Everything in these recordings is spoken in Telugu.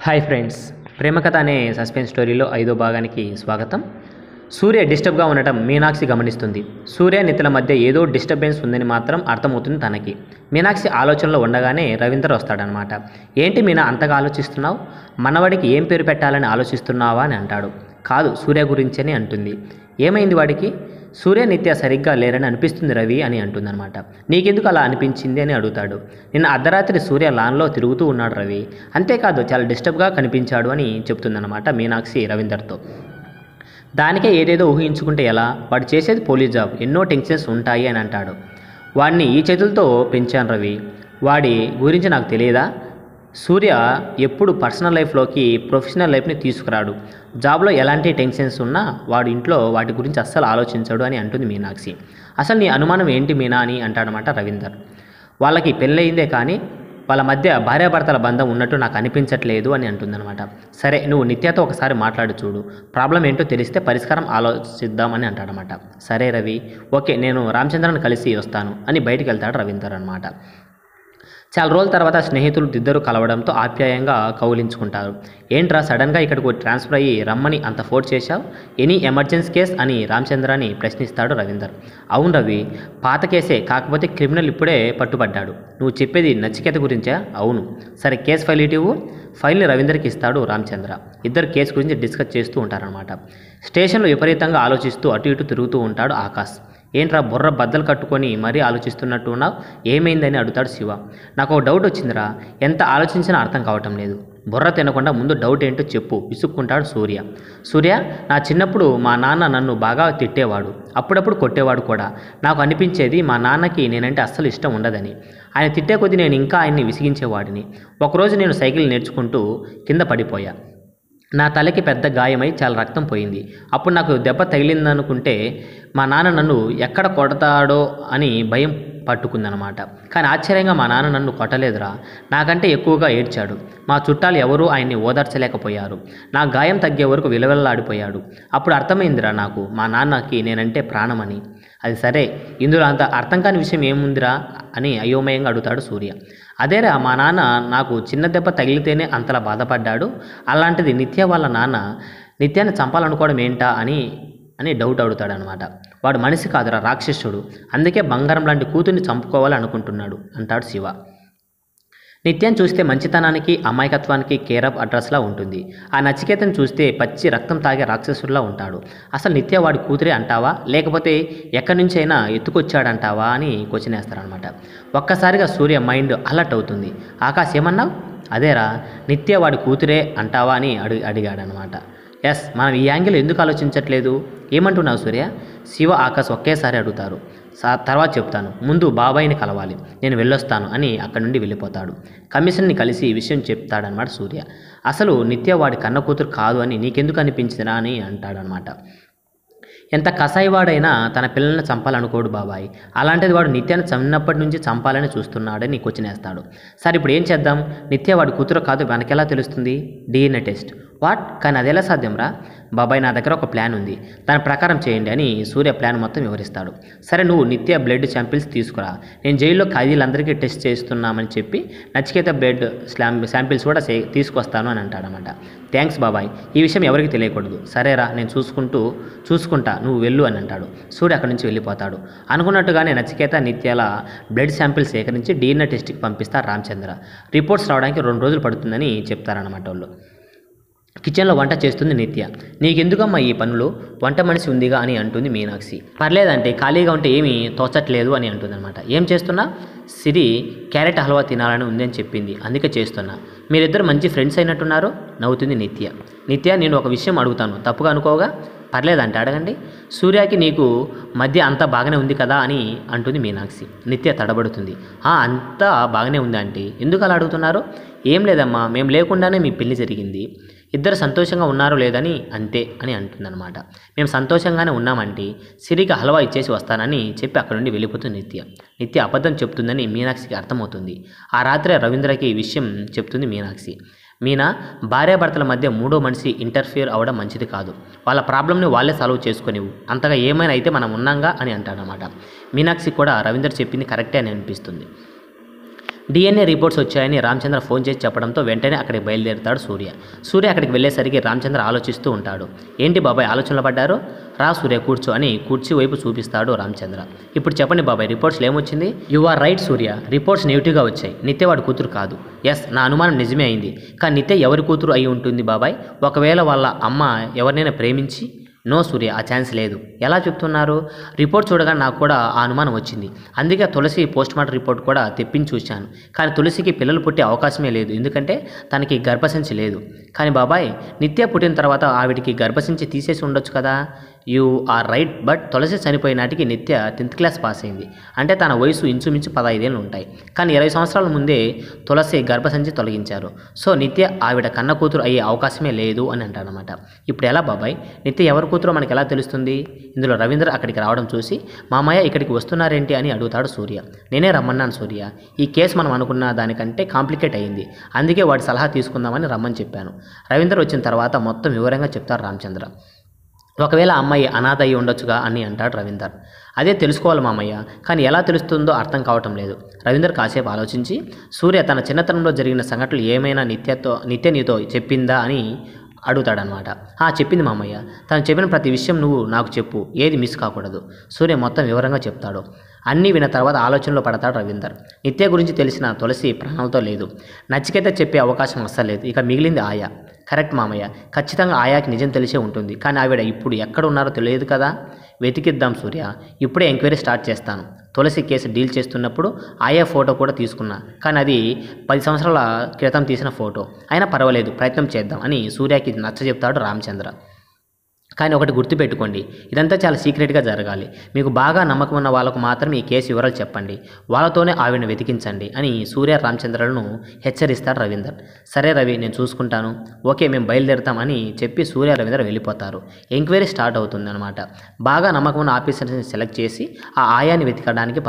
హాయ్ ఫ్రెండ్స్, ప్రేమ కథ అనే సస్పెన్స్ స్టోరీలో 5వ భాగానికి స్వాగతం. సూర్య డిస్టర్బ్గా ఉండటం మీనాక్షి గమనిస్తుంది. సూర్య నితిల మధ్య ఏదో డిస్టర్బెన్స్ ఉందని మాత్రం అర్థమవుతుంది తనకి. మీనాక్షి ఆలోచనలో ఉండగానే రవీందర్ వస్తాడనమాట. ఏంటి మీనా అంతగా ఆలోచిస్తున్నావు? మనవాడికి ఏం పేరు పెట్టాలని ఆలోచిస్తున్నావా అని అంటాడు. కాదు, సూర్య గురించని అంటుంది. ఏమైంది వాడికి? సూర్య నిత్య సరిగ్గా లేరని అనిపిస్తుంది రవి అని అంటుందన్నమాట. నీకెందుకు అలా అనిపించింది అని అడుగుతాడు. నిన్న అర్ధరాత్రి సూర్య లాన్లో తిరుగుతూ ఉన్నాడు రవి, అంతేకాదు చాలా డిస్టర్బ్గా కనిపించాడు అని చెప్తుందన్నమాట మీనాక్షి రవీందర్తో. దానికే ఏదేదో ఊహించుకుంటే ఎలా? వాడు చేసేది పోలీస్ జాబ్, ఎన్నో టెన్షన్స్ ఉంటాయి అని అంటాడు. వాడిని ఈ చేతులతో పెంచాను రవి, వాడి గురించి నాకు తెలియదా? సూర్య ఎప్పుడు పర్సనల్ లైఫ్లోకి ప్రొఫెషనల్ లైఫ్ని తీసుకురాడు. జాబ్లో ఎలాంటి టెన్షన్స్ ఉన్నా వాడు ఇంట్లో వాటి గురించి అస్సలు ఆలోచించాడు అని అంటుంది మీనాక్షి. అసలు నీ అనుమానం ఏంటి మీనా అని అంటాడనమాట రవీందర్. వాళ్ళకి పెళ్ళయిందే కానీ వాళ్ళ మధ్య భార్యాభర్తల బంధం ఉన్నట్టు నాకు అనిపించట్లేదు అని అంటుందన్నమాట. సరే, నువ్వు నిత్యతో ఒకసారి మాట్లాడి చూడు, ప్రాబ్లం ఏంటో తెలిస్తే పరిష్కారం ఆలోచిద్దామని అంటాడనమాట. సరే రవి, ఓకే, నేను రామచంద్రన్ కలిసి వస్తాను అని బయటికి వెళ్తాడు రవీందర్ అనమాట. చాలా రోజుల తర్వాత స్నేహితులు ఇద్దరు కలవడంతో ఆప్యాయంగా కౌలించుకుంటారు. ఏంట్రా సడన్గా ఇక్కడికి ట్రాన్స్ఫర్ అయ్యి రమ్మని అంత ఫోర్స్ చేశావు? ఎనీ ఎమర్జెన్సీ కేస్ అని రామచంద్రాన్ని ప్రశ్నిస్తాడు రవీందర్. అవును రవి, పాత కేసే, కాకపోతే క్రిమినల్ ఇప్పుడే పట్టుబడ్డాడు. నువ్వు చెప్పేది నచికేత గురించా? అవును. సరే, కేసు ఫైల్ ఇటివు. ఫైల్ని రవీందర్కి ఇస్తాడు రామచంద్ర. ఇద్దరు కేసు గురించి డిస్కస్ చేస్తూ ఉంటారనమాట. స్టేషన్లో విపరీతంగా ఆలోచిస్తూ అటు ఇటు తిరుగుతూ ఉంటాడు ఆకాష్. ఏంట్రా బుర్ర బద్దలు కట్టుకొని మరీ ఆలోచిస్తున్నట్టు ఉన్నావు, ఏమైందని అడుగుతాడు శివ. నాకు ఒక డౌట్ వచ్చిందిరా, ఎంత ఆలోచించినా అర్థం కావటం లేదు. బుర్ర తినకుండా ముందు డౌట్ ఏంటో చెప్పు విసుక్కుంటాడు సూర్య. సూర్య, నా చిన్నప్పుడు మా నాన్న నన్ను బాగా తిట్టేవాడు, అప్పుడప్పుడు కొట్టేవాడు కూడా. నాకు అనిపించేది మా నాన్నకి నేనంటే అస్సలు ఇష్టం ఉండదని. ఆయన తిట్టే కొద్దీ నేను ఇంకా ఆయన్ని విసిగించేవాడిని. ఒకరోజు నేను సైకిల్ నేర్చుకుంటూ కింద పడిపోయా. నా తలకి పెద్ద గాయమై చాలా రక్తం పోయింది. అప్పుడు నాకు దెబ్బ తగిలిందనుకుంటే మా నాన్న నన్ను ఎక్కడ కొడతాడో అని భయం పట్టుకుందనమాట. కానీ ఆశ్చర్యంగా మా నాన్న నన్ను కొట్టలేదురా, నాకంటే ఎక్కువగా ఏడ్చాడు. మా చుట్టాలు ఎవరూ ఆయన్ని ఓదార్చలేకపోయారు. నా గాయం తగ్గే వరకు విలవిల్లాడిపోయాడు. అప్పుడు అర్థమైందిరా నాకు మా నాన్నకి నేనంటే ప్రాణమని. అది సరే, ఇందులో అంత అర్థం కాని విషయం ఏముందిరా అని అయోమయంగా అడుగుతాడు సూర్య. అదేరా, మా నాన్న నాకు చిన్న దెబ్బ తగిలితేనే అంతలా బాధపడ్డాడు, అలాంటిది నిత్య వాళ్ళ నాన్న నిత్యాన్ని చంపాలనుకోవడం ఏంటా అని అని డౌట్ అడుగుతాడనమాట. వాడు మనిషి కాదురా, రాక్షసుడు, అందుకే బంగారం లాంటి కూతుర్ని చంపుకోవాలని అనుకుంటున్నాడు అంటాడు శివ. నిత్యాన్ని చూస్తే మంచితనానికి అమాయకత్వానికి కేర్ ఆఫ్ అడ్రస్లా ఉంటుంది. ఆ నచికేతను చూస్తే పచ్చి రక్తం తాగే రాక్షసుడిలా ఉంటాడు. అసలు నిత్య వాడి కూతురే అంటావా, లేకపోతే ఎక్కడి నుంచి అయినా ఎత్తుకొచ్చాడంటావా అని క్వశ్చన్ వేస్తారనమాట. ఒక్కసారిగా సూర్య మైండ్ అలర్ట్ అవుతుంది. ఆకాశ్ ఏమన్నావు? అదేరా, నిత్య వాడి కూతురే అంటావా అని అడిగాడనమాట. ఎస్, మనం ఈ యాంగిల్ ఎందుకు ఆలోచించట్లేదు? ఏమంటున్నావు సూర్య? శివ ఆకాశ్ ఒకేసారి అడుగుతారు. తర్వాత చెప్తాను, ముందు బాబాయిని కలవాలి, నేను వెళ్ళొస్తాను అని అక్కడి నుండి వెళ్ళిపోతాడు. కమిషన్ని కలిసి ఈ విషయం చెప్తాడనమాట సూర్య. అసలు నిత్య వాడి కన్న కూతురు కాదు అని నీకెందుకు అనిపించిందా అని అంటాడనమాట. ఎంత కసాయివాడైనా తన పిల్లల్ని చంపాలనుకోడు బాబాయ్, అలాంటిది వాడు నిత్యాన్ని చిన్నప్పటి నుంచి చంపాలని చూస్తున్నాడని క్వశ్చన్ వేస్తాడు. సరే, ఇప్పుడు ఏం చేద్దాం? నిత్య వాడి కూతురు కాదు మనకెలా తెలుస్తుంది? DNA test. వాట్? కానీ అది ఎలా సాధ్యం రా? బాబాయ్, నా దగ్గర ఒక ప్లాన్ ఉంది, దాని ప్రకారం చేయండి అని సూర్య ప్లాన్ మొత్తం వివరిస్తాడు. సరే, నువ్వు నిత్య బ్లడ్ శాంపిల్స్ తీసుకురా, నేను జైల్లో ఖైదీలందరికీ టెస్ట్ చేస్తున్నామని చెప్పి నచికేత బ్లడ్ శాంపిల్స్ కూడా తీసుకొస్తాను అని అంటాడనమాట. థ్యాంక్స్ బాబాయ్, ఈ విషయం ఎవరికి తెలియకూడదు. సరేరా, నేను చూసుకుంటా, నువ్వు వెళ్ళు అని అంటాడు. సూర్య అక్కడి నుంచి వెళ్ళిపోతాడు. అనుకున్నట్టుగానే నచికేత నిత్యాల బ్లడ్ శాంపిల్స్ సేకరించి DNA టెస్ట్కి పంపిస్తారు రామచంద్ర. రిపోర్ట్స్ రావడానికి 2 రోజులు పడుతుందని చెప్తారన్నమాట వాళ్ళు. కిచెన్లో వంట చేస్తుంది నిత్య. నీకెందుకమ్మా ఈ పనులు, వంట మనిషి ఉందిగా అని అంటుంది మీనాక్షి. పర్లేదంటే, ఖాళీగా ఉంటే ఏమీ తోచట్లేదు అని అంటుందన్నమాట. ఏం చేస్తున్నా? సిరి క్యారెట్ హల్వా తినాలని ఉందని చెప్పింది, అందుకే చేస్తున్నా. మీరిద్దరు మంచి ఫ్రెండ్స్ అయినట్టున్నారు నవ్వుతుంది నిత్య. నిత్య, నేను ఒక విషయం అడుగుతాను, తప్పుగా అనుకోగా? పర్లేదంటే అడగండి. సూర్యకి నీకు మధ్య అంతా బాగానే ఉంది కదా అని అంటుంది మీనాక్షి. నిత్య తడబడుతుంది. అంతా బాగానే ఉంది ఆంటీ, ఎందుకు అలా అడుగుతున్నారు? ఏం లేదమ్మా, మేము లేకుండానే మీ పెళ్లి జరిగింది, ఇద్దరు సంతోషంగా ఉన్నారో లేదని అంతే అని అంటుందన్నమాట. మేము సంతోషంగానే ఉన్నామంటే సిరికి హల్వా ఇచ్చేసి వస్తానని చెప్పి అక్కడ నుండి వెళ్ళిపోతుంది నిత్య. నిత్య అబద్ధం చెప్తుందని మీనాక్షికి అర్థమవుతుంది. ఆ రాత్రే రవీంద్రకి ఈ విషయం చెప్తుంది మీనాక్షి. మీనా, భార్యాభర్తల మధ్య మూడో మనిషి ఇంటర్ఫియర్ అవ్వడం మంచిది కాదు, వాళ్ళ ప్రాబ్లమ్ని వాళ్ళే సాల్వ్ చేసుకునేవు, అంతగా ఏమైనా అయితే మనం ఉన్నాంగా అని అంటాడనమాట. మీనాక్షి కూడా రవీంద్ర చెప్పింది కరెక్టే అని అనిపిస్తుంది. DNA రిపోర్ట్స్ వచ్చాయని రామచంద్ర ఫోన్ చేసి చెప్పడంతో వెంటనే అక్కడికి బయలుదేరుతాడు సూర్య. సూర్య అక్కడికి వెళ్ళేసరికి రామచంద్ర ఆలోచిస్తూ ఉంటాడు. ఏంటి బాబాయ్ ఆలోచనలో పడ్డారు? రా సూర్య కూర్చో అని కుర్చీ వైపు చూపిస్తాడు రామచంద్ర. ఇప్పుడు చెప్పండి బాబాయ్ రిపోర్ట్స్లో ఏమొచ్చింది? You are right Surya, reports నెగిటివ్గా వచ్చాయి. నిత్య వాడి కూతురు కాదు. ఎస్, నా అనుమానం నిజమే అయింది. కానీ నిత్య ఎవరి కూతురు అయి ఉంటుంది బాబాయ్? ఒకవేళ వాళ్ళ అమ్మ ఎవరినైనా ప్రేమించి? నో సూర్య, ఆ ఛాన్స్ లేదు. ఎలా చెప్తున్నారు? రిపోర్ట్ చూడగా నాకు కూడా ఆ అనుమానం వచ్చింది. అందుకే తులసి పోస్ట్మార్టం రిపోర్ట్ కూడా తెప్పించి చూశాను. కానీ తులసికి పిల్లలు పుట్టే అవకాశమే లేదు, ఎందుకంటే తనకి గర్భసంచి లేదు. కానీ బాబాయ్, నిత్య పుట్టిన తర్వాత ఆవిడికి గర్భసంచి తీసేసి ఉండొచ్చు కదా? యూ ఆర్ రైట్, బట్ తులసి చనిపోయిన నాటికి నిత్య 10th క్లాస్ పాస్ అయింది. అంటే తన వయసు ఇంచుమించు 15 ఏళ్ళు ఉంటాయి. కానీ 20 సంవత్సరాల ముందే తులసి గర్భసంచి తొలగించారు. సో నిత్య ఆవిడ కన్న కూతురు అయ్యే అవకాశమే లేదు అని అంటాడనమాట. ఇప్పుడు ఎలా బాబాయ్? నిత్య ఎవరి కూతురో మనకి ఎలా తెలుస్తుంది? ఇందులో రవీంద్ర అక్కడికి రావడం చూసి మామయ్య ఇక్కడికి వస్తున్నారేంటి అని అడుగుతాడు సూర్య. నేనే రమ్మన్నాను సూర్య, ఈ కేసు మనం అనుకున్న దానికంటే కాంప్లికేట్ అయింది, అందుకే వాడి సలహా తీసుకుందామని రమ్మని చెప్పాను. రవీంద్ర వచ్చిన తర్వాత మొత్తం వివరంగా చెప్తారు రామచంద్ర. ఒకవేళ అమ్మాయి అనాథ అయి ఉండొచ్చుగా అని అంటాడు రవీందర్. అదే తెలుసుకోవాలి మామయ్య, కానీ ఎలా తెలుస్తుందో అర్థం కావటం లేదు. రవీందర్ కాసేపు ఆలోచించి, సూర్య తన చిన్నతనంలో జరిగిన సంఘటనలు ఏమైనా నిత్య నీతో చెప్పిందా అని అడుగుతాడనమాట. చెప్పింది మామయ్య, తను చెప్పిన ప్రతి విషయం నువ్వు నాకు చెప్పు, ఏది మిస్ కాకూడదు. సూర్య మొత్తం వివరంగా చెప్తాడు. అన్నీ విన్న తర్వాత ఆలోచనలో పడతాడు రవీందర్. నిత్య గురించి తెలిసిన తులసి ప్రాణాలతో లేదు. నచికేత చెప్పే అవకాశం అస్సలు లేదు. ఇక మిగిలింది ఆయా. కరెక్ట్ మామయ్య, ఖచ్చితంగా ఆయాకి నిజం తెలిసే ఉంటుంది. కానీ ఆవిడ ఇప్పుడు ఎక్కడ ఉన్నారో తెలియదు కదా? వెతికిద్దాం సూర్య, ఇప్పుడే ఎంక్వైరీ స్టార్ట్ చేస్తాను. తులసి కేసు డీల్ చేస్తున్నప్పుడు ఆయా ఫోటో కూడా తీసుకున్నా, కానీ అది 10 సంవత్సరాల క్రితం తీసిన ఫోటో. అయినా పర్వాలేదు, ప్రయత్నం చేద్దాం అని సూర్యకి నచ్చజెప్తాడు రామచంద్ర. కానీ ఒకటి గుర్తుపెట్టుకోండి, ఇదంతా చాలా సీక్రెట్గా జరగాలి. మీకు బాగా నమ్మకం ఉన్న వాళ్ళకు మాత్రమే ఈ కేసు వివరాలు చెప్పండి, వాళ్ళతోనే ఆవిడని వెతికించండి అని సూర్య రామచంద్రలను హెచ్చరిస్తాడు రవీందర్. సరే రవి, నేను చూసుకుంటాను, ఓకే మేము బయలుదేరుతాం అని చెప్పి సూర్య రవీందర్ వెళ్ళిపోతారు. ఎంక్వైరీ స్టార్ట్ అవుతుందన్నమాట. బాగా నమ్మకం ఉన్న ఆఫీసర్ని సెలెక్ట్ చేసి ఆ ఆయాని వెతకడానికి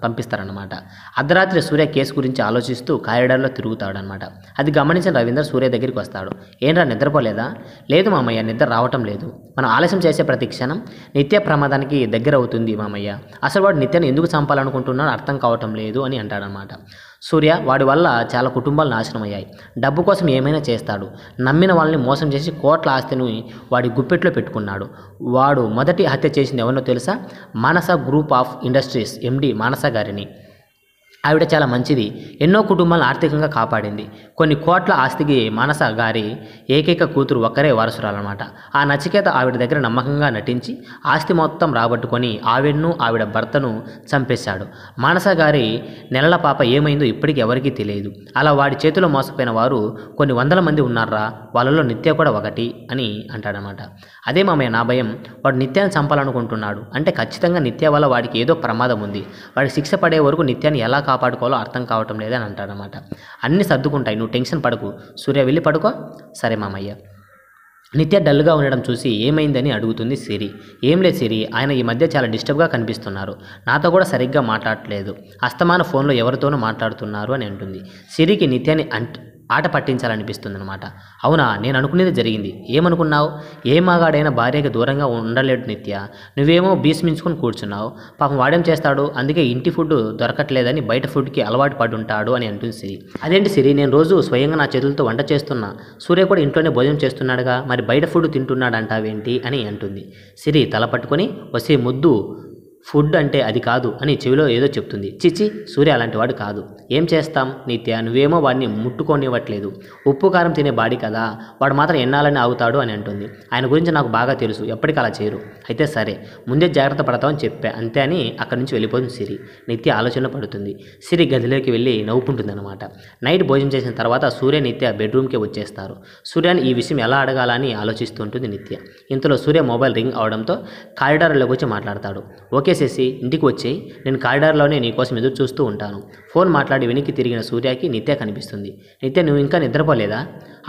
పంపిస్తారన్నమాట. అర్ధరాత్రి సూర్య కేసు గురించి ఆలోచిస్తూ కారిడార్లో తిరుగుతాడనమాట. అది గమనించిన రవీందర్ సూర్య దగ్గరికి వస్తాడు. ఏంట్రా నిద్రపోలేదా? లేదు మామయ్య, నిద్ర రావటం లేదు. మనం ఆలస్యం చేసే ప్రతి క్షణం నిత్య ప్రమాదానికి దగ్గర అవుతుంది మామయ్య. అసలు వాడు నిత్యను ఎందుకు చంపాలనుకుంటున్నాడో అర్థం కావటం లేదు అని అంటాడనమాట. సూర్య, వాడి వల్ల చాలా కుటుంబాలు నాశనం అయ్యాయి. డబ్బు కోసం ఏమైనా చేస్తాడు. నమ్మిన వాళ్ళని మోసం చేసి కోట్ల ఆస్తిని వాడి గుప్పెట్లో పెట్టుకున్నాడు. వాడు మొదటి హత్య చేసింది ఎవరినో తెలుసా? మానస గ్రూప్ ఆఫ్ ఇండస్ట్రీస్ ఎండి మానస గారిని. ఆవిడ చాలా మంచిది, ఎన్నో కుటుంబాలను ఆర్థికంగా కాపాడింది. కొన్ని కోట్ల ఆస్తికి మానస గారి ఏకైక కూతురు ఒక్కరే వారసురాలన్నమాట. ఆ నచికేత ఆవిడ దగ్గర నమ్మకంగా నటించి ఆస్తి మొత్తం రాబట్టుకొని ఆవిడను ఆవిడ భర్తను చంపేశాడు. మానస గారి నెలల పాప ఏమైందో ఇప్పటికీ ఎవరికీ తెలియదు. అలా వాడి చేతిలో మోసపోయిన వారు కొన్ని 100 మంది ఉన్నారా, వాళ్ళలో నిత్య కూడా ఒకటి అని అంటాడనమాట. అదే మామయ్య నా భయం, వాడు నిత్యాన్ని చంపాలనుకుంటున్నాడు అంటే ఖచ్చితంగా నిత్య వల్ల వాడికి ఏదో ప్రమాదం ఉంది. వాడికి శిక్ష పడే వరకు నిత్యాన్ని ఎలా కాపాడుకోవాలో అర్థం కావటం లేదని అంటాడనమాట. అన్నీ సర్దుకుంటాయి, నువ్వు టెన్షన్ పడకు. సూర్య వెళ్ళి పడుకో. సరే మామయ్య. నిత్య డల్గా ఉండడం చూసి ఏమైందని అడుగుతుంది సిరి. ఏం లేదు సిరి, ఆయన ఈ మధ్య చాలా డిస్టర్బ్గా కనిపిస్తున్నారు, నాతో కూడా సరిగ్గా మాట్లాడట్లేదు, అస్తమాన ఫోన్లో ఎవరితోనూ మాట్లాడుతున్నారు అని అంటుంది. సిరికి నిత్యాన్ని ఆట పట్టించాలనిపిస్తుంది అనమాట. అవునా, నేను అనుకునేది జరిగింది. ఏమనుకున్నావు? ఏ మగాడైనా భార్యకి దూరంగా ఉండలేడు నిత్య, నువ్వేమో భీష్మించుకొని కూర్చున్నావు. పాపం వాడేం చేస్తాడు? అందుకే ఇంటి ఫుడ్ దొరకట్లేదని బయట ఫుడ్కి అలవాటు పడుంటాడు అని అంటుంది సిరి. అదేంటి సిరి, నేను రోజు స్వయంగా నా చేతులతో వంట చేస్తున్నా, సూర్య కూడా ఇంట్లోనే భోజనం చేస్తున్నాడుగా, మరి బయట ఫుడ్ తింటున్నాడంటావేంటి అని అంటుంది. సిరి తల పట్టుకొని, వసే ముద్దు, ఫుడ్ అంటే అది కాదు అని చెవిలో ఏదో చెప్తుంది. చిచి, సూర్య అలాంటి వాడు కాదు. ఏం చేస్తాం నిత్య, నువ్వేమో వాడిని ముట్టుకోనివ్వట్లేదు. ఉప్పు కారం తినే బాడీ కదా, వాడు మాత్రం ఎన్నాలని ఆగుతాడు అని అంటుంది. ఆయన గురించి నాకు బాగా తెలుసు, ఎప్పటికీ అలా చేయరు. అయితే సరే, ముందే జాగ్రత్త పడతామని చెప్పా అంతే అని అక్కడి నుంచి వెళ్ళిపోతుంది సిరి. నిత్య ఆలోచన పడుతుంది. సిరి గదిలోకి వెళ్ళి నవ్వుకుంటుంది అనమాట. నైట్ భోజనం చేసిన తర్వాత సూర్య నిత్య బెడ్రూమ్కి వచ్చేస్తారు. సూర్యని ఈ విషయం ఎలా అడగాలని ఆలోచిస్తూ ఉంటుంది నిత్య. ఇంతలో సూర్య మొబైల్ రింగ్ అవడంతో కారిడార్లోకి వచ్చి మాట్లాడతాడు. ఓకే చేసి ఇంటికి వచ్చి నేను కారిడార్లోనే నీకోసం ఎదురు చూస్తూ ఉంటాను. ఫోన్ మాట్లాడి వెనక్కి తిరిగిన సూర్యకి నిత్య కనిపిస్తుంది. నిత్య, నువ్వు ఇంకా నిద్రపోలేదా?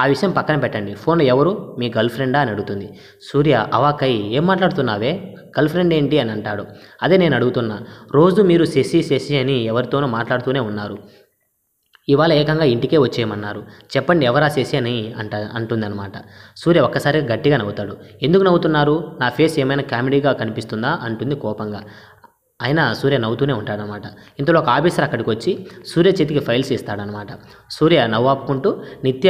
ఆ విషయం పక్కన పెట్టండి, ఫోన్లో ఎవరు, మీ గర్ల్ ఫ్రెండా అని అడుగుతుంది. సూర్య అవాకై, ఏం మాట్లాడుతున్నావే, గర్ల్ ఫ్రెండ్ ఏంటి అని అంటాడు. అదే నేను అడుగుతున్నా, రోజు మీరు శశి అని ఎవరితోనో మాట్లాడుతూనే ఉన్నారు, ఇవాళ ఏకంగా ఇంటికే వచ్చేయమన్నారు, చెప్పండి ఎవరా చేసి అని అంటుందన్నమాట. సూర్య ఒక్కసారి గట్టిగా నవ్వుతాడు. ఎందుకు నవ్వుతున్నారు? నా ఫేస్ ఏమైనా కామెడీగా కనిపిస్తుందా అంటుంది కోపంగా. అయినా సూర్య నవ్వుతూనే ఉంటాడనమాట. ఇంతలో ఒక ఆఫీసర్ అక్కడికి వచ్చి సూర్య చేతికి ఫైల్స్ ఇస్తాడనమాట. సూర్య నవ్వాపుకుంటూ నిత్య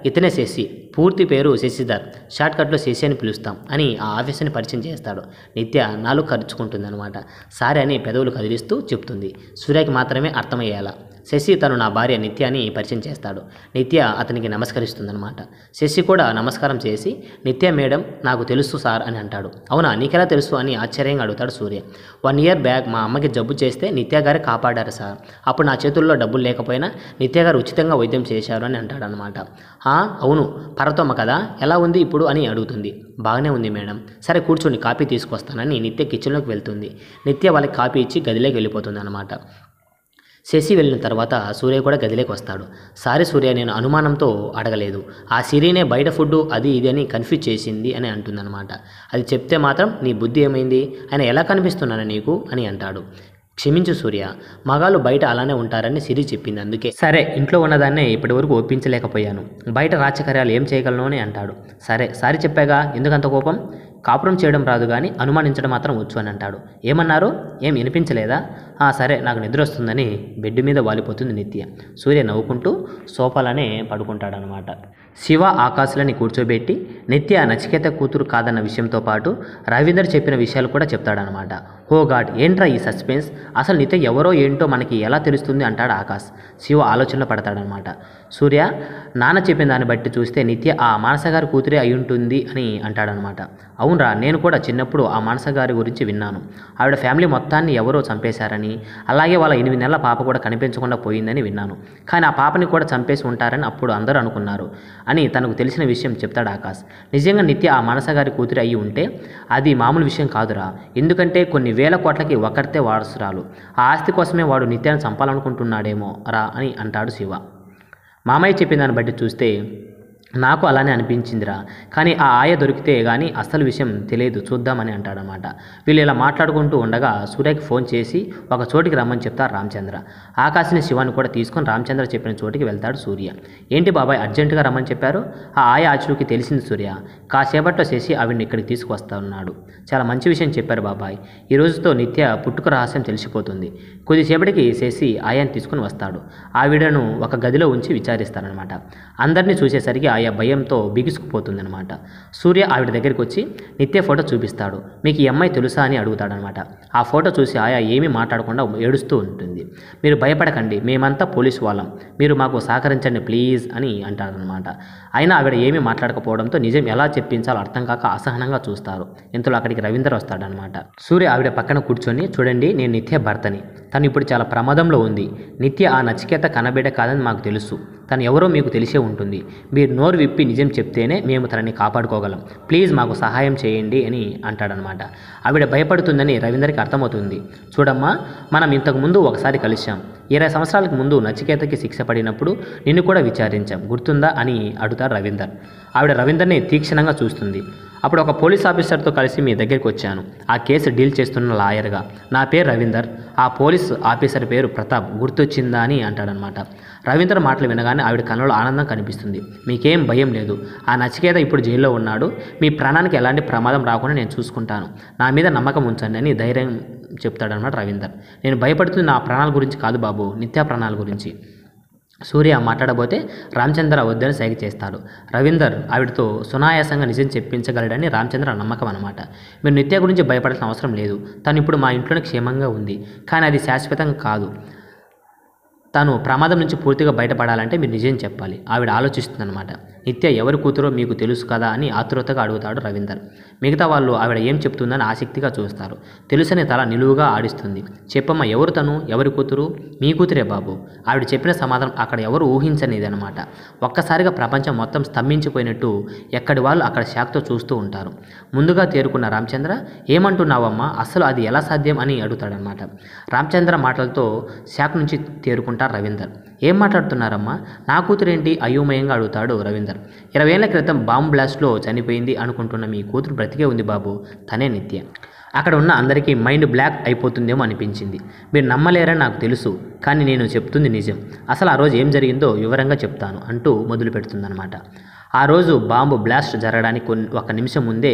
ఇతనే శశి, పూర్తి పేరు శశిధర్, షార్ట్కట్లో శశి అని పిలుస్తాం అని ఆ ఆఫీసర్ని పరిచయం చేస్తాడు. నిత్య నాలుగు ఖర్చుకుంటుందన్నమాట. సారీ అని పెదవులు కదిలిస్తూ చెప్తుంది. సూర్యకి మాత్రమే అర్థమయ్యేలా. శశి తను నా భార్య నిత్య అని పరిచయం చేస్తాడు. నిత్య అతనికి నమస్కరిస్తుందన్నమాట. శశి కూడా నమస్కారం చేసి నిత్య మేడం నాకు తెలుసు సార్ అని అంటాడు. అవునా, నీకెలా తెలుసు అని ఆశ్చర్యంగా అడుగుతాడు సూర్య. 1 year బ్యాక్ మా అమ్మకి జబ్బు చేస్తే నిత్య గారే కాపాడారు సార్. అప్పుడు నా చేతుల్లో డబ్బులు లేకపోయినా నిత్య గారు ఉచితంగా వైద్యం చేశారు అని అంటాడనమాట. అవును, పర్వతమ్మ కదా, ఎలా ఉంది ఇప్పుడు అని అడుగుతుంది. బాగానే ఉంది మేడం. సరే కూర్చొని కాఫీ తీసుకొస్తానని నిత్య కిచెన్లోకి వెళ్తుంది. నిత్య వాళ్ళకి కాఫీ ఇచ్చి గదిలోకి వెళ్ళిపోతుంది అనమాట. శశి వెళ్ళిన తర్వాత సూర్య కూడా గదిలోకి వస్తాడు. సారీ సూర్య, నేను అనుమానంతో అడగలేదు. ఆ సిరీనే బయట ఫుడ్ అది ఇది అని కన్ఫ్యూజ్ చేసింది అని అంటుందన్నమాట. అది చెప్తే మాత్రం నీ బుద్ధి ఏమైంది, ఆయన ఎలా కనిపిస్తున్నాను నీకు అని అంటాడు. క్షమించు సూర్య, మగాళ్ళు బయట అలానే ఉంటారని సిరి చెప్పింది, అందుకే. సరే, ఇంట్లో ఉన్నదాన్నే ఇప్పటి వరకు ఒప్పించలేకపోయాను, బయట రాజకార్యాలు ఏం చేయగలను అని అంటాడు. సరే సారీ చెప్పాగా, ఎందుకంత కోపం? కాపురం చేయడం రాదు కానీ అనుమానించడం మాత్రం వచ్చు అని అంటాడు. ఏమన్నారు? ఏం వినిపించలేదా? సరే, నాకు నిద్ర వస్తుందని బెడ్ మీద వాలిపోతుంది నిత్య. సూర్య నవ్వుకుంటూ సోఫాలోనే పడుకుంటాడనమాట. శివ ఆకాశులని కూర్చోబెట్టి నిత్య నచికేత కూతురు కాదన్న విషయంతో పాటు రవీందర్ చెప్పిన విషయాలు కూడా చెప్తాడనమాట. ఓ గాడ్, ఏంట్రా ఈ సస్పెన్స్, అసలు నిత్య ఎవరో ఏంటో మనకి ఎలా తెలుస్తుంది అంటాడు ఆకాశ్. శివ ఆలోచనలో పడతాడనమాట. సూర్య, నాన్న చెప్పిన దాన్ని బట్టి చూస్తే నిత్య ఆ మానసగారి కూతురే అయి ఉంటుంది అని అంటాడనమాట. అవునరా, నేను కూడా చిన్నప్పుడు ఆ మానసగారి గురించి విన్నాను. ఆవిడ ఫ్యామిలీ మొత్తాన్ని ఎవరో చంపేశారని, అలాగే వాళ్ళ 8 నెలల పాప కూడా కనిపించకుండా పోయిందని విన్నాను. కానీ ఆ పాపని కూడా చంపేసి ఉంటారని అప్పుడు అందరూ అనుకున్నారు అని తనకు తెలిసిన విషయం చెప్తాడు ఆకాశ్. నిజంగా నిత్య ఆ మానసగారి కూతురు అయ్యి ఉంటే అది మామూలు విషయం కాదురా. ఎందుకంటే కొన్ని వేల కోట్లకి ఒకరితే వారసురాలు. ఆ ఆస్తి కోసమే వాడు నిత్యాన్ని చంపాలనుకుంటున్నాడేమో రా అని అంటాడు శివ. మామయ్య చెప్పిన దాన్ని బట్టి చూస్తే నాకు అలానే అనిపించిందిరా, కానీ ఆ ఆయ దొరికితే కానీ అసలు విషయం తెలియదు, చూద్దామని అంటాడనమాట. వీళ్ళు ఇలా మాట్లాడుకుంటూ ఉండగా సూర్యకి ఫోన్ చేసి ఒక చోటికి రమ్మని చెప్తారు రామచంద్ర. ఆకాశని శివాన్ని కూడా తీసుకొని రామచంద్ర చెప్పిన చోటికి వెళ్తాడు సూర్య. ఏంటి బాబాయ్ అర్జెంటుగా రమ్మని చెప్పారు? ఆ ఆయ ఆచూకి తెలిసింది సూర్య, కాసేపట్లో చేసి ఆవిడ్ని ఇక్కడికి తీసుకువస్తా ఉన్నాడు. చాలా మంచి విషయం చెప్పారు బాబాయ్, ఈ రోజుతో నిత్య పుట్టుక రహస్యం తెలిసిపోతుంది. కొద్దిసేపటికి చేసి ఆయాన్ని తీసుకుని వస్తాడు. ఆవిడను ఒక గదిలో ఉంచి విచారిస్తారనమాట. అందరినీ చూసేసరికి ఆయా భయంతో బిగుసుకుపోతుందనమాట. సూర్య ఆవిడ దగ్గరికి వచ్చి నిత్య ఫోటో చూపిస్తాడు. మీకు ఈ అమ్మాయి తెలుసా అని అడుగుతాడనమాట. ఆ ఫోటో చూసి ఆయా ఏమీ మాట్లాడకుండా ఏడుస్తూ ఉంటుంది. మీరు భయపడకండి, మేమంతా పోలీసు వాళ్ళం, మీరు మాకు సహకరించండి ప్లీజ్ అని అంటాడనమాట. అయినా ఆవిడ ఏమీ మాట్లాడకపోవడంతో నిజం ఎలా చెప్పించాలో అర్థం కాక అసహనంగా చూస్తారు. ఇంతలో అక్కడికి రవీందర్ వస్తాడనమాట. సూర్య ఆవిడ పక్కన కూర్చొని, చూడండి నేను నిత్య భర్తని, తను ఇప్పుడు చాలా ప్రమాదంలో ఉంది. నిత్య ఆ నచికేత కనబిడ్డ కాదని మాకు తెలుసు, తను ఎవరో మీకు తెలిసే ఉంటుంది. మీరు నోరు విప్పి నిజం చెప్తేనే మేము తనని కాపాడుకోగలం, ప్లీజ్ మాకు సహాయం చేయండి అని అంటాడనమాట. ఆవిడ భయపడుతుందని రవీందర్కి అర్థమవుతుంది. చూడమ్మా, మనం ఇంతకుముందు ఒకసారి కలిసాం. 20 సంవత్సరాలకు ముందు నచికేతకి శిక్ష పడినప్పుడు నిన్ను కూడా విచారించాం, గుర్తుందా అని అడుగుతారు రవీందర్. ఆవిడ రవీందర్ని తీక్షణంగా చూస్తుంది. అప్పుడు ఒక పోలీస్ ఆఫీసర్తో కలిసి మీ దగ్గరికి వచ్చాను, ఆ కేసు డీల్ చేస్తున్న లాయర్గా. నా పేరు రవీందర్, ఆ పోలీస్ ఆఫీసర్ పేరు ప్రతాప్, గుర్తొచ్చిందా అని అంటాడనమాట. రవీందర్ మాటలు వినగానే ఆవిడ కళ్ళలో ఆనందం కనిపిస్తుంది. మీకేం భయం లేదు, ఆ నచికేత ఇప్పుడు జైల్లో ఉన్నాడు, మీ ప్రాణానికి ఎలాంటి ప్రమాదం రాకుండా నేను చూసుకుంటాను, నా మీద నమ్మకం ఉంచండి అని ధైర్యం చెప్తాడనమాట రవీందర్. నేను భయపడుతుంది నా ప్రాణాల గురించి కాదు బాబు, నిత్య ప్రాణాల గురించి. సూర్య మాట్లాడబోతే రామచంద్ర వద్దని సైగ చేస్తాడు. రవీందర్ ఆవిడతో సునాయాసంగా నిజం చెప్పించగలడని రామచంద్ర నమ్మకం అనమాట. మీరు నిత్య గురించి భయపడాల్సిన అవసరం లేదు, తను ఇప్పుడు మా ఇంట్లోనే క్షేమంగా ఉంది, కానీ అది శాశ్వతం కాదు. తను ప్రమాదం నుంచి పూర్తిగా బయటపడాలంటే మీరు నిజం చెప్పాలి. ఆవిడ ఆలోచిస్తుందన్నమాట. నిత్య ఎవరి కూతురో మీకు తెలుసు కదా అని ఆతృతగా అడుగుతాడు రవీందర్. మిగతా వాళ్ళు ఆవిడ ఏం చెప్తుందని ఆసక్తిగా చూస్తారు. తెలుసని తల నిలువుగా ఆడిస్తుంది. చెప్పమ్మ, ఎవరు తను, ఎవరి కూతురు? మీ కూతురే బాబు. ఆవిడ చెప్పిన సమాధానం అక్కడ ఎవరు ఊహించనిదనమాట. ఒక్కసారిగా ప్రపంచం మొత్తం స్తంభించిపోయినట్టు ఎక్కడి వాళ్ళు అక్కడ షాక్తో చూస్తూ ఉంటారు. ముందుగా తేరుకున్న రామచంద్ర, ఏమంటున్నావమ్మా, అసలు అది ఎలా సాధ్యం అని అడుగుతాడనమాట. రామచంద్ర మాటలతో షాక్ నుంచి తేరుకుంటారు రవీందర్. ఏం మాట్లాడుతున్నారమ్మా, నా కూతురేంటి అయోమయంగా అడుగుతాడు రవీందర్. 20 ఏళ్ల క్రితం బాంబు బ్లాస్ట్లో చనిపోయింది అనుకుంటున్న మీ కూతురు బ్రతికే ఉంది బాబు, తనే నిత్య. అక్కడ ఉన్న అందరికీ మైండ్ బ్లాక్ అయిపోతుందేమో అనిపించింది. మీరు నమ్మలేరని నాకు తెలుసు, కానీ నేను చెప్తుంది నిజం. అసలు ఆ రోజు ఏం జరిగిందో వివరంగా చెప్తాను అంటూ మొదలు పెడుతుందన్నమాట. ఆ రోజు బాంబు బ్లాస్ట్ జరగడానికి ఒక నిమిషం ముందే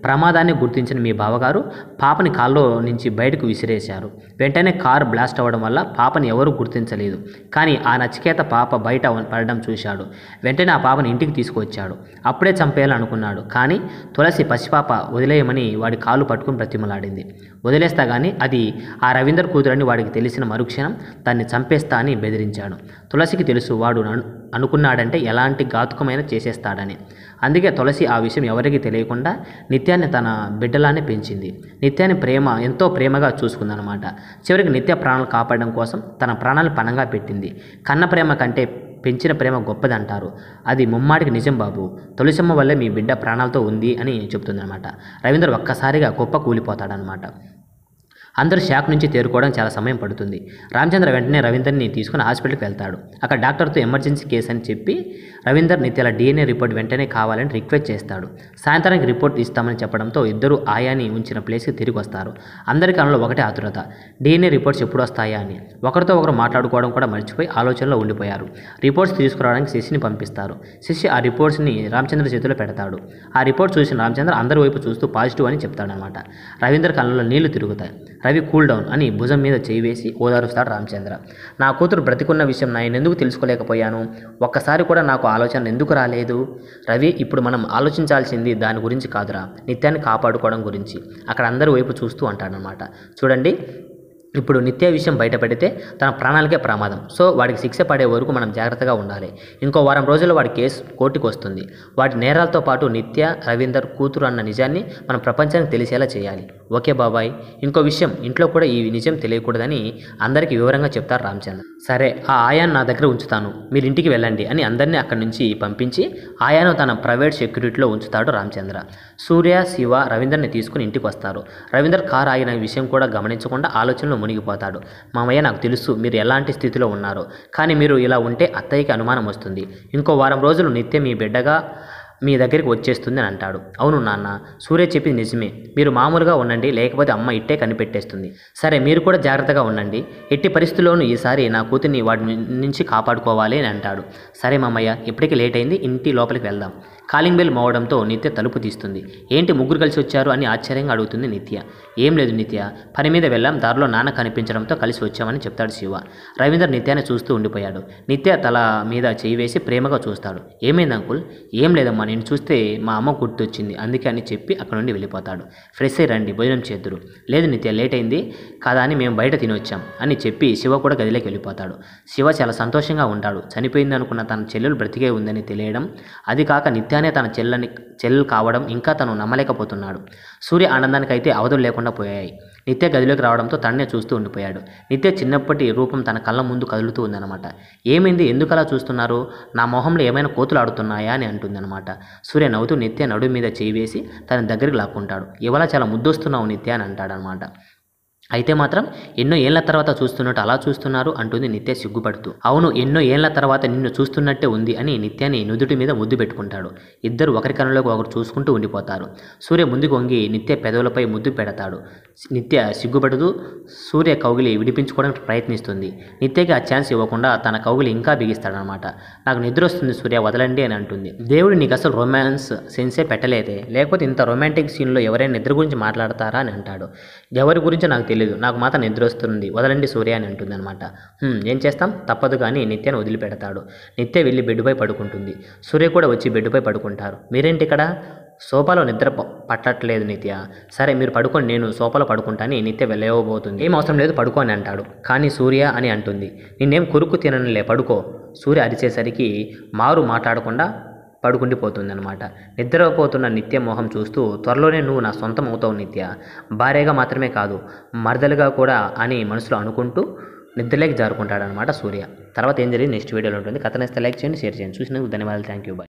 ప్రమాదాన్ని గుర్తించిన మీ బావగారు పాపని కాల్లో నుంచి బయటకు విసిరేశారు. వెంటనే కారు బ్లాస్ట్ అవ్వడం వల్ల పాపని ఎవరూ గుర్తించలేదు. కానీ ఆ నచికేత పాప బయట పడడం చూశాడు. వెంటనే ఆ పాపని ఇంటికి తీసుకువచ్చాడు. అప్పుడే చంపేయాలని అనుకున్నాడు. కానీ తులసి పసిపాప వదిలేయమని వాడి కాలు పట్టుకుని బ్రతిమలాడింది. వదిలేస్తా కానీ అది ఆ రవీందర్ కూతురని వాడికి తెలిసిన మరుక్షణం దాన్ని చంపేస్తా అని బెదిరించాడు. తులసికి తెలుసు వాడు అనుకున్నాడంటే ఎలాంటి ఘాతుకమైన చేసేస్తాడని. అందుకే తులసి ఆ విషయం ఎవరికీ తెలియకుండా నిత్యాన్ని తన బిడ్డలానే పెంచింది. నిత్యాన్ని ఎంతో ప్రేమగా చూసుకుందనమాట. చివరికి నిత్య ప్రాణాలు కాపాడడం కోసం తన ప్రాణాలు పణంగా పెట్టింది. కన్న ప్రేమ కంటే పెంచిన ప్రేమ గొప్పదంటారు. అది ముమ్మాటికి నిజం బాబు. తులసమ్మ వల్లే మీ బిడ్డ ప్రాణాలతో ఉంది అని చెప్తుందనమాట. రవీందర్ ఒక్కసారిగా కుప్ప కూలిపోతాడనమాట. అందరూ షాక్ నుంచి తేరుకోవడం చాలా సమయం పడుతుంది. రామచంద్ర వెంటనే రవీందర్ని తీసుకుని హాస్పిటల్కి వెళ్తాడు. అక్కడ డాక్టర్తో ఎమర్జెన్సీ కేసు అని చెప్పి రవీందర్ నిత్యాల DNA రిపోర్ట్ వెంటనే కావాలని రిక్వెస్ట్ చేస్తాడు. సాయంత్రానికి రిపోర్ట్ ఇస్తామని చెప్పడంతో ఇద్దరు ఆయాని ఉంచిన ప్లేస్కి తిరిగి వస్తారు. అందరి కళ్ళలో ఒకటే ఆతురత, DNA రిపోర్ట్స్ ఎప్పుడు వస్తాయా అని. ఒకరితో ఒకరు మాట్లాడుకోవడం కూడా మర్చిపోయి ఆలోచనలో ఉండిపోయారు. రిపోర్ట్స్ తీసుకురావడానికి శశిని పంపిస్తారు. శశి ఆ రిపోర్ట్స్ని రామచంద్ర చేతిలో పెడతాడు. ఆ రిపోర్ట్ చూసిన రామచంద్ర అందరి వైపు చూస్తూ పాజిటివ్ అని చెప్తాడనమాట. రవీందర్ కళ్ళలో నీళ్లు తిరుగుతాయి. రవి కూల్ డౌన్ అని భుజం మీద చేయి వేసి ఓదారుస్తాడు రామచంద్ర. నా కూతురు బ్రతికున్న విషయం నేను ఎందుకు తెలుసుకోలేకపోయాను? ఒక్కసారి కూడా నాకు ఆలోచన ఎందుకు రాలేదు? రవి, ఇప్పుడు మనం ఆలోచించాల్సింది దాని గురించి కాదురా, నిత్యాన్ని కాపాడుకోవడం గురించి. అక్కడ అందరి వైపు చూస్తూ అంటాడనమాట. చూడండి, ఇప్పుడు నిత్య విషయం బయటపెడితే తన ప్రాణాలకే ప్రమాదం. సో వాడికి శిక్ష పడే వరకు మనం జాగ్రత్తగా ఉండాలి. ఇంకో వారం రోజుల్లో వాడి కేసు కోర్టుకు వస్తుంది. వాటి నేరాలతో పాటు నిత్య రవీందర్ కూతురు అన్న నిజాన్ని మనం ప్రపంచానికి తెలిసేలా చేయాలి. ఓకే బాబాయ్. ఇంకో విషయం, ఇంట్లో కూడా ఈ నిజం తెలియకూడదని అందరికీ వివరంగా చెప్తారు రామచంద్ర. సరే, ఆ ఆయాను నా దగ్గర ఉంచుతాను, మీరు ఇంటికి వెళ్ళండి అని అందరినీ అక్కడి నుంచి పంపించి ఆయాను తన ప్రైవేట్ సెక్యూరిటీలో ఉంచుతాడు రామచంద్ర. సూర్య, శివ రవీందర్ని తీసుకుని ఇంటికి వస్తారు. రవీందర్ కారు ఆగిన విషయం కూడా గమనించకుండా ఆలోచనలో మునిగిపోతాడు. మామయ్య, నాకు తెలుసు మీరు ఎలాంటి స్థితిలో ఉన్నారో, కానీ మీరు ఇలా ఉంటే అత్తయ్యకి అనుమానం వస్తుంది. ఇంకో వారం రోజులు నిత్య మీ బిడ్డగా మీ దగ్గరికి వచ్చేస్తుంది అని అంటాడు. అవును నాన్న, సూర్య చెప్పింది నిజమే. మీరు మామూలుగా ఉండండి, లేకపోతే అమ్మ ఇట్టే కనిపెట్టేస్తుంది. సరే, మీరు కూడా జాగ్రత్తగా ఉండండి. ఎట్టి పరిస్థితుల్లోనూ ఈసారి నా కూతుర్ని వాడి నుంచి కాపాడుకోవాలి అని అంటాడు. సరే మామయ్య, ఇప్పటికీ లేట్ అయింది, ఇంటి లోపలికి వెళ్దాం. కాలింగ్ బెల్ మోగడంతో నిత్య తలుపు తీస్తుంది. ఏంటి ముగ్గురు కలిసి వచ్చారు అని ఆశ్చర్యంగా అడుగుతుంది నిత్య. ఏం లేదు నిత్య, పని మీద వెళ్ళాం, దారిలో నాన్న కనిపించడంతో కలిసి వచ్చామని చెప్తాడు శివ. రవీందర్ నిత్యాన్ని చూస్తూ ఉండిపోయాడు. నిత్య తల మీద చేయి వేసి ప్రేమగా చూస్తాడు. ఏమైంది అంకుల్? ఏం లేదమ్మా, నేను చూస్తే మా అమ్మ గుర్తొచ్చింది, అందుకే అని చెప్పి అక్కడ నుండి వెళ్ళిపోతాడు. ఫ్రెష్ అయ్యి రండి, భోజనం చేద్దురు. లేదు నిత్య, లేట్ అయింది కదా అని మేము బయట తినొచ్చాం అని చెప్పి శివ కూడా గదిలోకి వెళ్ళిపోతాడు. శివ చాలా సంతోషంగా ఉంటాడు. చనిపోయింది అనుకున్న తన చెల్లెలు బ్రతికే ఉందని తెలియడం, అది కాక నిత్యానే తన చెల్లెలు కావడం ఇంకా తను నమ్మలేకపోతున్నాడు. సూర్య ఆనందానికి అయితే అవధులు లేకుండా పోయాయి. నిత్య గదిలోకి రావడంతో తన్నే చూస్తూ ఉండిపోయాడు. నిత్య చిన్నప్పటి రూపం తన కళ్ళ ముందు కదులుతూ ఉందన్నమాట. ఏమైంది, ఎందుకు అలా చూస్తున్నారు? నా మొహంలో ఏమైనా కోతులు ఆడుతున్నాయా అని అంటుందన్నమాట. సూర్య నవ్వుతూ నిత్య నడుము మీద చేయి వేసి తన దగ్గరికి లాక్కుంటాడు. ఇవాళ చాలా ముద్దొస్తున్నావు నిత్య అని అంటాడనమాట. అయితే మాత్రం ఎన్నో ఏళ్ల తర్వాత చూస్తున్నట్టు అలా చూస్తున్నారు అంటుంది నిత్య సిగ్గుపడుతూ. అవును, ఎన్నో ఏళ్ల తర్వాత నిన్ను చూస్తున్నట్టే ఉంది అని నిత్యాన్ని నుదుటి మీద ముద్దు పెట్టుకుంటాడు. ఇద్దరు ఒకరి కనులోకి ఒకరు చూసుకుంటూ ఉండిపోతారు. సూర్య ముందుకు వంగి నిత్య పెదవులపై ముద్దు పెడతాడు. నిత్య సిగ్గుపడుతూ సూర్య కౌగిలి విడిపించుకోవడానికి ప్రయత్నిస్తుంది. నిత్యకి ఆ ఛాన్స్ ఇవ్వకుండా తన కౌగిలి ఇంకా బిగిస్తాడనమాట. నాకు నిద్ర వస్తుంది సూర్య, వదలండి అని అంటుంది. దేవుడు నీకు అసలు రొమాన్స్ సెన్సే పెట్టలేదే, లేకపోతే ఇంత రొమాంటిక్ సీన్లో ఎవరైనా నిద్ర గురించి మాట్లాడతారా అని అంటాడు. ఎవరి గురించి నాకు తెలియదు, నాకు మాత్రం నిద్ర వస్తుంది, వదలండి సూర్య అని అంటుంది అనమాట. ఏం చేస్తాం, తప్పదు కానీ నిత్యను వదిలిపెడతాడు. నిత్య వెళ్ళి బెడ్డుపై పడుకుంటుంది. సూర్య కూడా వచ్చి బెడ్డుపై పడుకుంటారు. మీరేంటి ఇక్కడ? సోఫాలో నిద్ర పట్టట్లేదు నిత్య. సరే మీరు పడుకొని, నేను సోఫాలో పడుకుంటాని నిత్య వెళ్ళబోతుంది. ఏం అవసరం లేదు, పడుకో అని అంటాడు. కానీ సూర్య అని అంటుంది. నిన్నేం కురుక్కు తిననులే, పడుకో. సూర్య అరిచేసరికి మారు మాట్లాడకుండా పడుకుండిపోతుందన్నమాట. నిద్రపోతున్న నిత్య మొహం చూస్తూ, త్వరలోనే నువ్వు నా సొంతం అవుతావు నిత్య, భార్యగా మాత్రమే కాదు మరదలుగా కూడా అని మనసులో అనుకుంటూ నిద్రలేకి జారుకుంటాడనమాట సూర్య. తర్వాత ఏం జరిగింది నెక్స్ట్ వీడియోలో ఉంటుంది. కథ నచ్చితే లైక్ చేయండి, షేర్ చేయండి. చూసినందుకు ధన్యవాదాలు. Thank you. బాయ్.